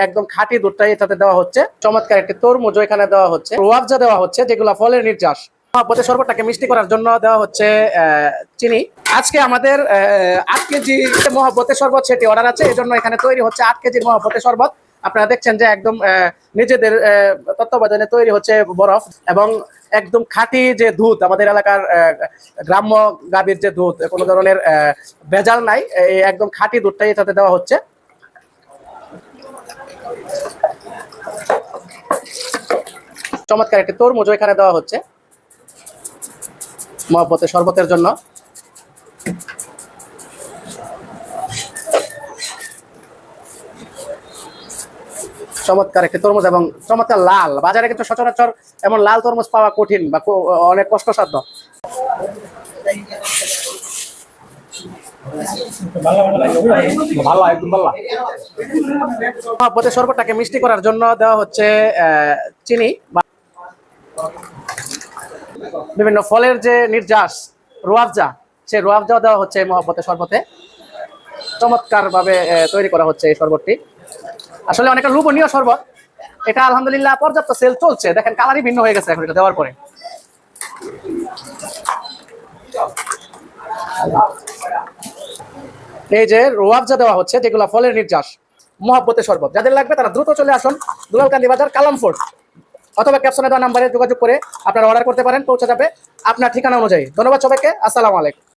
একদম খাঁটি দুধটাই এটাতে দেওয়া হচ্ছে। চমৎকার একটি তরমুজও এখানে দেওয়া হচ্ছে, রুয়াবজা দেওয়া হচ্ছে, যেগুলো ফলের নির্যাস। মহব্বতের শরবতটাকে মিষ্টি করার জন্য দেওয়া হচ্ছে চিনি। আজকে আমাদের 8 কেজি মহব্বতের শরবত সেটি অর্ডার আছে, এই জন্য এখানে তৈরি হচ্ছে 8 কেজির মহব্বতের শরবত। আপনারা দেখছেন যে একদম নিজেদের তত্ত্বাবধানে তৈরি হচ্ছে বরফ, এবং একদম খাঁটি যে দুধ, আমাদের এলাকার গ্রাম্য গাভীর যে দুধ, কোনো ধরনের ভেজাল নাই, একদম খাঁটি দুধটাই এটাতে দেওয়া হচ্ছে। চমৎকার একটি তরমুজও এখানে দেওয়া হচ্ছে মহব্বতের শরবতের জন্য। চমৎকার একটি তরমুজ এবং চমৎকার লাল। বাজারে কিন্তু সচরাচর এমন লাল তরমুজ পাওয়া কঠিন বা অনেক কষ্টসাধ্য। মহব্বতের শরবতটাকে মিষ্টি করার জন্য দেওয়া হচ্ছে চিনি বা বিভিন্ন ফলের যে নির্যাস, রুয়াবজা, সেই রুয়াবজাও দেওয়া হচ্ছে মহব্বতের শরবতে। চমৎকার ভাবে তৈরি করা হচ্ছে এই শরবতটি। আসলে অনেকটা লোভনীয় শরবত এটা। আলহামদুলিল্লাহ পর্যাপ্ত সেল চলছে। দেখেন কালারই ভিন্ন হয়ে গেছে এখন এটা দেওয়ার পরে। এই যে রুয়াবজা দেওয়া হচ্ছে, যেগুলো ফলের নির্যাস, মহব্বতের শরবত। যাদের লাগবে তারা দ্রুত চলে আসুন দুলালকান্দি বাজার, কালামফোর্ট, অথবা ক্যাপশনে দেওয়া নাম্বারে যোগাযোগ করে আপনারা অর্ডার করতে পারেন, পৌঁছে যাবে আপনার ঠিকানা অনুযায়ী। ধন্যবাদ সবাইকে। আসসালামু আলাইকুম।